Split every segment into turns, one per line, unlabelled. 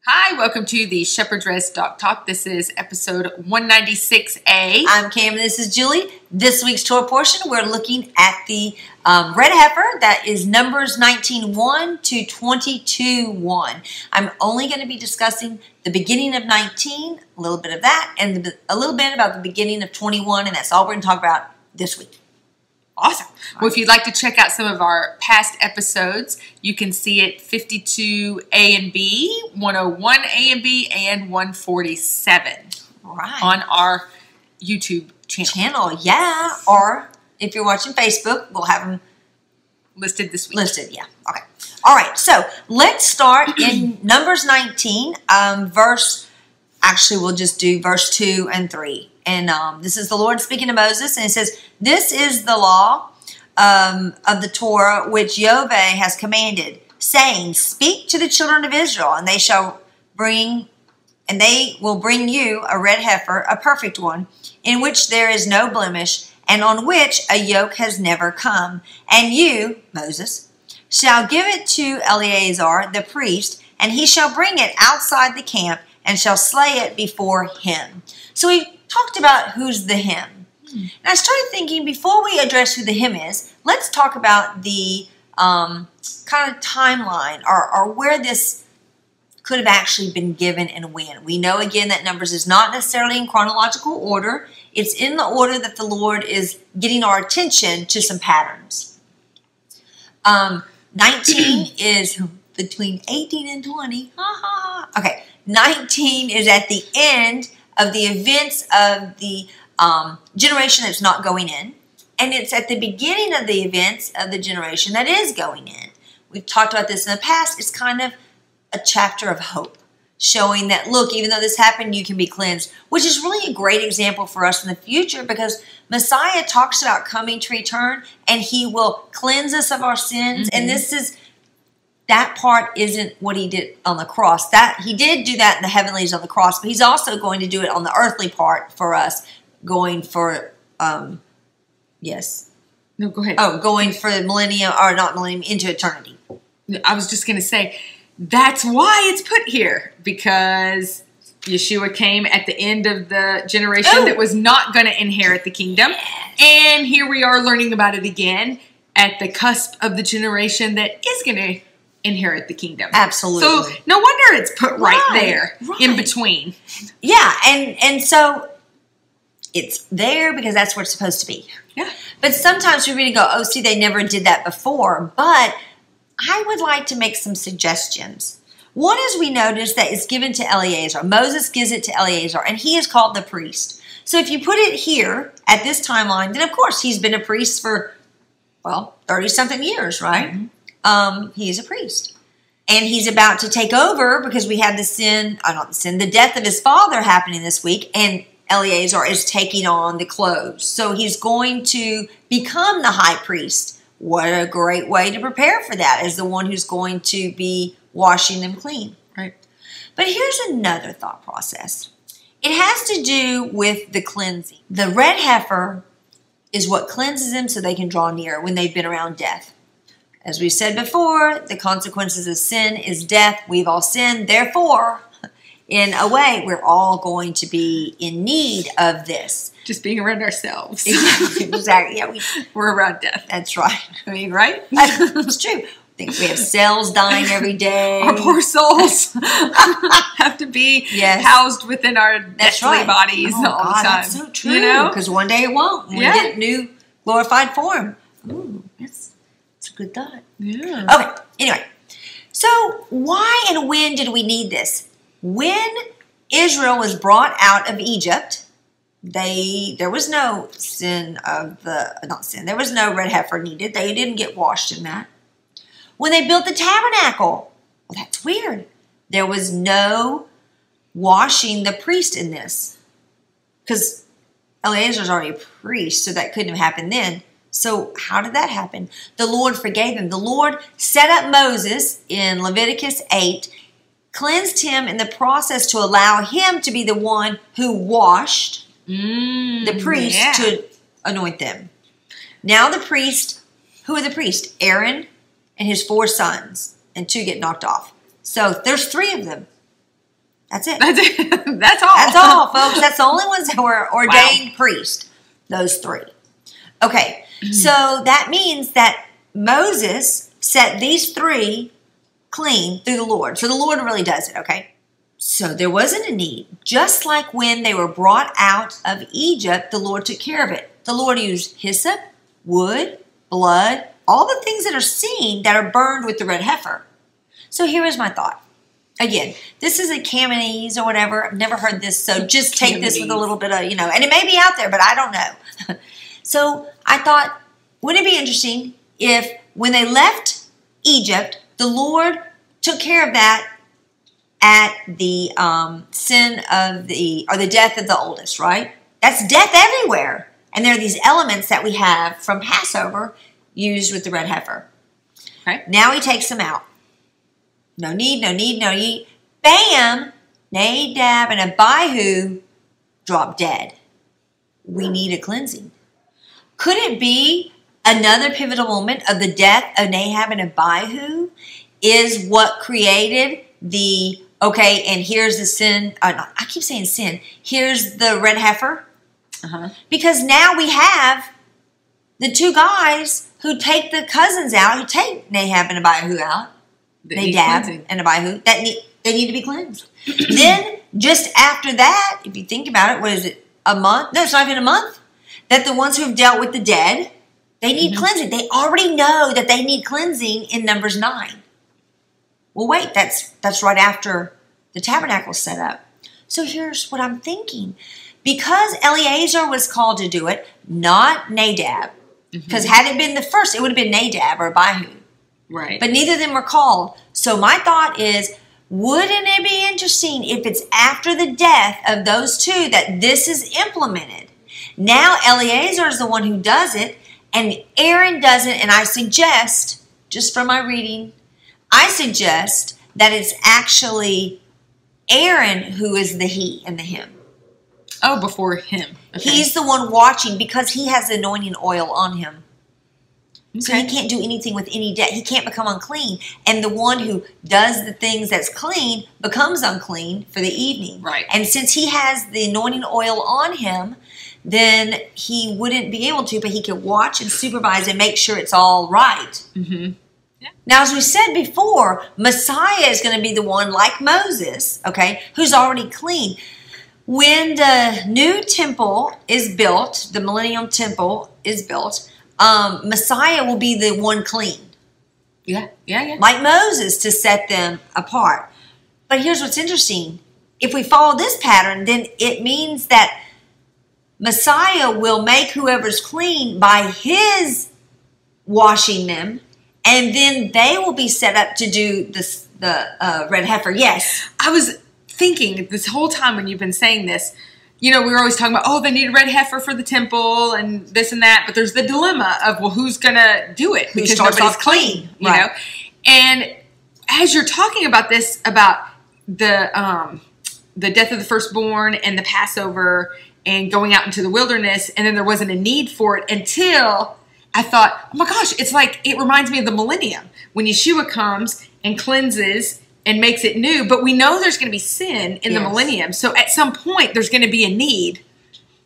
Hi, welcome to the Shepherd's Rest Doc Talk. This is episode 196A.
I'm Cam and this is Julie. This week's Torah portion, we're looking at the red heifer. That is Numbers 19:1 to 22:1. I'm only going to be discussing the beginning of 19, a little bit of that, and a little bit about the beginning of 21, and that's all we're going to talk about this week.
Awesome. Well, if you'd like to check out some of our past episodes, you can see it 52A and B, 101A and B, and 147 on our YouTube channel.
Yeah. Or if you're watching Facebook, we'll have them
listed this week.
Listed, yeah. Okay. All right. So let's start in Numbers 19, actually, we'll just do verse 2 and 3. And this is the Lord speaking to Moses, and it says, "This is the law of the Torah which Yahweh has commanded, saying, Speak to the children of Israel, and they will bring you a red heifer, a perfect one, in which there is no blemish, and on which a yoke has never come. And you, Moses, shall give it to Eleazar the priest, and he shall bring it outside the camp, and shall slay it before him." So we talked about who's the him. And I started thinking, before we address who the him is, let's talk about the kind of timeline or where this could have actually been given and when. We know, again, that Numbers is not necessarily in chronological order. It's in the order that the Lord is getting our attention to some patterns. 19 is between 18 and 20. Okay, 19 is at the end of the events of the generation that's not going in. And it's at the beginning of the events of the generation that is going in. We've talked about this in the past. It's kind of a chapter of hope, showing that, look, even though this happened, you can be cleansed, which is really a great example for us in the future, because Messiah talks about coming to return, and he will cleanse us of our sins. And that part isn't what he did on the cross. That he did do that in the heavenlies on the cross, but he's also going to do it on the earthly part for us, going for yes.
No, go ahead.
Oh, going for the millennium, or not millennium, into eternity.
I was just going to say, that's why it's put here, because Yeshua came at the end of the generation that was not going to inherit the kingdom. Yes. And here we are learning about it again at the cusp of the generation that is going to inherit the kingdom.
Absolutely.
So no wonder it's put right there in between.
Yeah, and so it's there because that's where it's supposed to be.
Yeah.
But sometimes we read and go, oh, see, they never did that before. But I would like to make some suggestions. One is, we notice that it's given to Eleazar. Moses gives it to Eleazar, and he is called the priest. So if you put it here at this timeline, then of course he's been a priest for, 30-something years, right? Mm-hmm. He's a priest. And he's about to take over because we had the death of his father happening this week, and Eleazar is taking on the clothes. So he's going to become the high priest. What a great way to prepare for that, as the one who's going to be washing them clean.
Right.
But here's another thought process. It has to do with the cleansing. The red heifer is what cleanses them so they can draw near when they've been around death. As we said before, the consequences of sin is death. We've all sinned. Therefore, in a way, we're all going to be in need of this.
Just being around ourselves.
Exactly. Yeah,
we're around death.
That's right.
I mean, right?
It's true. I think we have cells dying every day.
Our poor souls have to be housed within our deathly bodies all the time.
That's so true. Because one day it won't. We get new glorified form. Ooh, that's a good thought.
Yeah.
Okay. Anyway, so why and when did we need this? When Israel was brought out of Egypt, there was no there was no red heifer needed. They didn't get washed in that. When they built the tabernacle, well, that's weird. There was no washing the priest in this, because Eleazar's already a priest, so that couldn't have happened then. So how did that happen? The Lord forgave him. The Lord set up Moses in Leviticus 8, cleansed him in the process to allow him to be the one who washed the priest to anoint them. Now the priest, who are the priests? Aaron and his 4 sons, and 2 get knocked off. So there's 3 of them. That's it.
That's it. That's all.
That's all, folks. That's the only ones that were ordained priests. Those 3. Okay, so that means that Moses set these 3 clean through the Lord. So the Lord really does it, okay? So there wasn't a need. Just like when they were brought out of Egypt, the Lord took care of it. The Lord used hyssop, wood, blood, all the things that are seen that are burned with the red heifer. So here is my thought. Again, this is a Caminese or whatever. I've never heard this, so just take this with a little bit of, and it may be out there, but I don't know. So I thought, wouldn't it be interesting if when they left Egypt, the Lord took care of that at the sin of the death of the oldest, right? That's death everywhere. And there are these elements that we have from Passover used with the red heifer.
Okay.
Now he takes them out. No need, no need, no need. Bam! Nadab and Abihu drop dead. We need a cleansing. Could it be another pivotal moment of the death of Nadab and Abihu is what created the, okay, and here's the sin, I keep saying sin, here's the red heifer? Because now we have the 2 guys who take the cousins out, who take Nadab and Abihu out. Nadab and Abihu, they need to be cleansed. Then, just after that, if you think about it, what is it, a month? No, it's not even a month. That the ones who have dealt with the dead, they need cleansing. They already know that they need cleansing in Numbers 9. Well, wait, that's right after the tabernacle is set up. So here's what I'm thinking. Because Eleazar was called to do it, not Nadab. Because had it been the first, it would have been Nadab or Abihu.
Right.
But neither of them were called. So my thought is, wouldn't it be interesting if it's after the death of those 2 that this is implemented? Now Eleazar is the one who does it, and Aaron does it, and I suggest, just from my reading, I suggest that it's actually Aaron who is the he and the him.
Oh, before him. Okay.
He's the one watching because he has the anointing oil on him. So he can't do anything with any debt. He can't become unclean. And the one who does the things that's clean becomes unclean for the evening.
Right.
And since he has the anointing oil on him, then he wouldn't be able to, but he could watch and supervise and make sure it's all right.
Yeah.
Now, as we said before, Messiah is going to be the one, like Moses, okay, who's already clean. When the new temple is built, the Millennium Temple is built, Messiah will be the one clean.
Yeah.
Like Moses, to set them apart. But here's what's interesting. If we follow this pattern, then it means that Messiah will make whoever's clean by his washing them, and then they will be set up to do the red heifer. Yes.
I was thinking this whole time when you've been saying this, we were always talking about, they need a red heifer for the temple and this and that. But there's the dilemma of, well, who's going to do it?
Because nobody's clean.
You know? And as you're talking about this, about the death of the firstborn and the Passover and going out into the wilderness, and then there wasn't a need for it until I thought, oh my gosh, it's like, it reminds me of the millennium when Yeshua comes and cleanses and makes it new, but we know there's going to be sin in the millennium. So at some point, there's going to be a need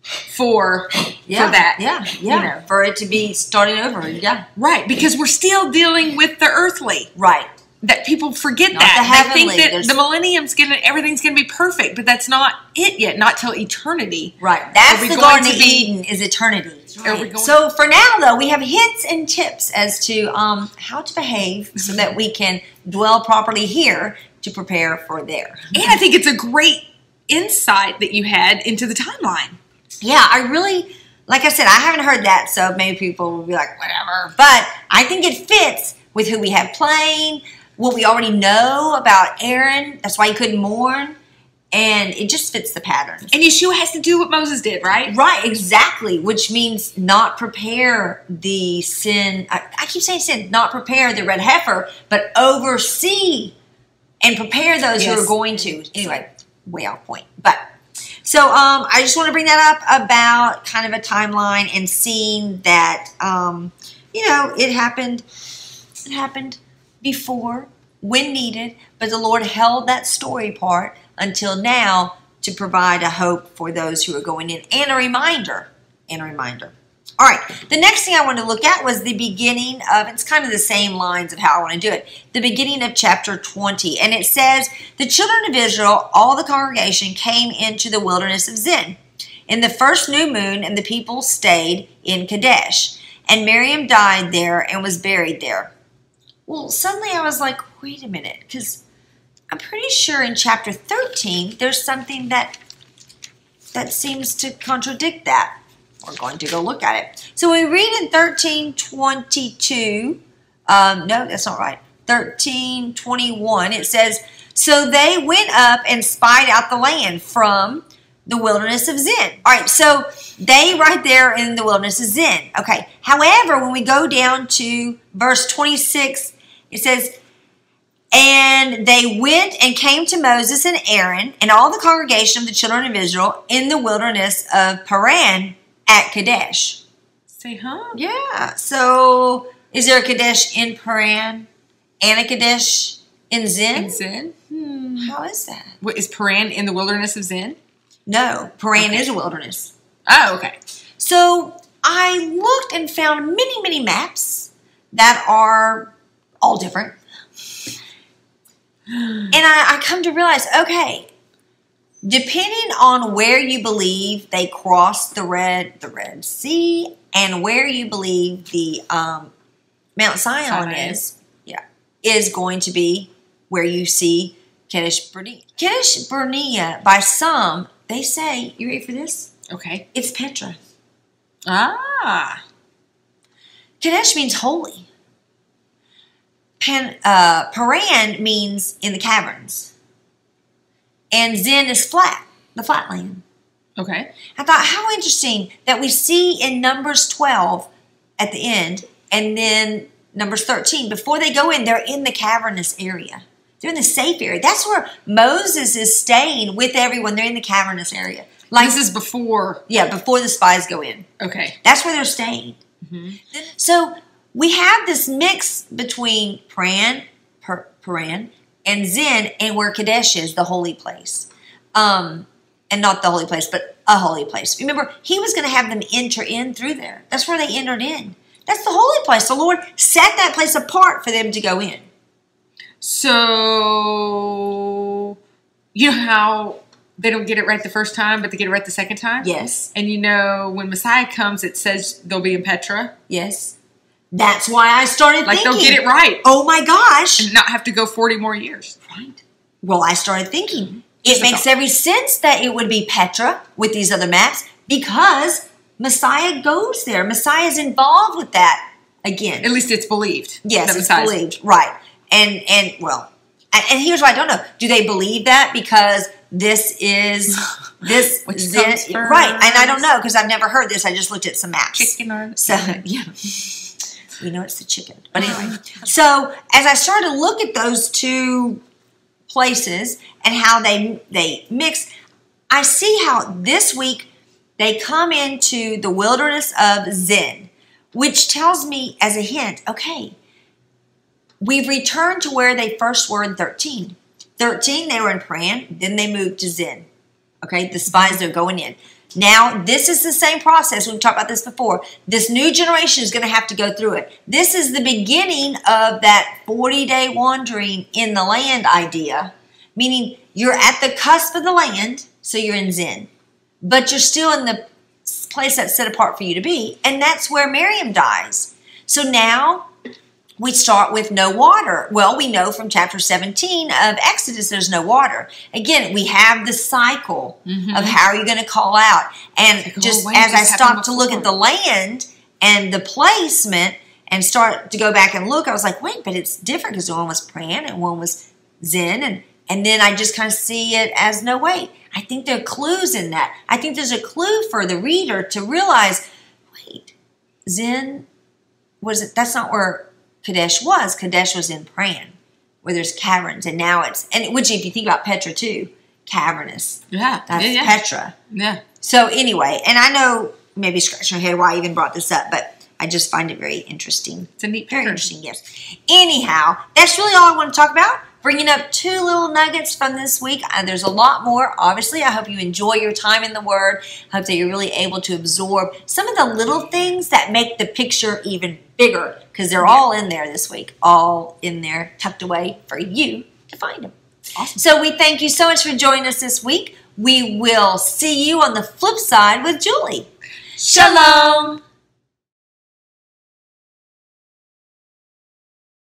for that.
Yeah. For it to be starting over. Yeah.
Right, because we're still dealing with the earthly.
Right.
That people forget
Not
that.
The
they think that the millennium's everything's gonna be perfect, but that's not it yet. Not till eternity.
Right. That's the Garden of Eden, is eternity. Right. So for now, though, we have hints and tips as to how to behave so that we can dwell properly here to prepare for there.
And I think it's a great insight that you had into the timeline.
Yeah, I really, like I said, I haven't heard that, so maybe people will be like, whatever. But I think it fits with who we have playing, what we already know about Aaron. That's why he couldn't mourn. And it just fits the pattern.
And Yeshua has to do what Moses did, right?
Right, exactly. Which means not prepare the sin. I keep saying sin, not prepare the red heifer, but oversee and prepare those who are going to. Anyway, way off point. But so I just want to bring that up about kind of a timeline and seeing that, it happened. It happened before when needed, but the Lord held that story part until now to provide a hope for those who are going in and a reminder. All right, the next thing I wanted to look at was the beginning of, it's kind of the same lines of how I want to do it, the beginning of chapter 20. And it says, the children of Israel, all the congregation, came into the wilderness of Zin in the first new moon, and the people stayed in Kedesh. And Miriam died there and was buried there. Well, suddenly I was like, wait a minute, because I'm pretty sure in chapter 13, there's something that seems to contradict that. We're going to go look at it. So we read in 13:22, no, that's not right. 13:21, it says, so they went up and spied out the land from the wilderness of Zin. All right, so they right there in the wilderness of Zin. Okay, however, when we go down to verse 26, it says, and they went and came to Moses and Aaron and all the congregation of the children of Israel in the wilderness of Paran at Kedesh.
Say, huh?
Yeah. So, is there a Kedesh in Paran and a Kedesh in Zin?
In Zin?
How is that?
What, is Paran in the wilderness of Zin?
No, Paran is a wilderness.
Oh, okay.
So, I looked and found many, many maps that are all different. And I come to realize, okay, depending on where you believe they crossed the Red Sea and where you believe the Mount Zion is going to be where you see Kedesh Barnea. Kedesh Barnea, by some, they say, you ready for this?
Okay.
It's Petra.
Ah.
Kedesh means holy. Paran means in the caverns. And Zin is flat, the flat land.
Okay.
I thought, how interesting that we see in Numbers 12 at the end, and then Numbers 13. Before they go in, they're in the cavernous area. They're in the safe area. That's where Moses is staying with everyone. They're in the cavernous area.
Like, this is before.
Yeah, before the spies go in.
Okay.
That's where they're staying.
Mm-hmm.
So we have this mix between Paran and Zin, and where Kedesh is, the holy place. And not the holy place, but a holy place. Remember, he was going to have them enter in through there. That's where they entered in. That's the holy place. The Lord set that place apart for them to go in.
So, you know how they don't get it right the first time, but they get it right the second time?
Yes.
And you know, when Messiah comes, it says they'll be in Petra?
Yes. That's why I started thinking.
Like, they'll get it right.
Oh, my gosh.
And not have to go 40 more years.
Right. Well, I started thinking. It makes every sense that it would be Petra with these other maps because Messiah goes there. Messiah is involved with that again.
At least it's believed.
Yes, it's believed. Right. And here's what I don't know. Do they believe that because this is this Zin, right? And I don't know because I've never heard this. I just looked at some maps.
Chicken or
so yeah. We know it's the chicken. But anyway, so as I started to look at those two places and how they mix, I see how this week they come into the wilderness of Zin, which tells me as a hint, okay, we've returned to where they first were in 13. 13, they were in Paran, then they moved to Zin. Okay, the spies, they're going in. Now, this is the same process. We've talked about this before. This new generation is going to have to go through it. This is the beginning of that 40-day wandering in the land idea, meaning you're at the cusp of the land, so you're in Zin, but you're still in the place that's set apart for you to be, and that's where Miriam dies. So now we start with no water. Well, we know from chapter 17 of Exodus there's no water. Again, we have the cycle of how are you going to call out. And just as I stopped to look at the land and the placement and start to go back and look, I was like, wait, but it's different because one was Paran and one was Zin. And then I just kind of see it as, no, wait, I think there are clues in that. I think there's a clue for the reader to realize, wait, Zin, that's not where Kedesh was. Kedesh was in Paran, where there's caverns, and now it's, and which if you think about Petra too, cavernous.
Yeah,
that's Petra.
Yeah.
So anyway, and I know maybe scratching your head why I even brought this up, but I just find it very interesting.
It's a neat
very
pattern.
interesting. Yes. Anyhow, that's really all I want to talk about bringing up 2 little nuggets from this week. There's a lot more. Obviously, I hope you enjoy your time in the Word. I hope that you're really able to absorb some of the little things that make the picture even bigger, because they're all in there this week, all in there tucked away for you to find them.
Awesome.
So we thank you so much for joining us this week. We will see you on the flip side with Julie. Shalom.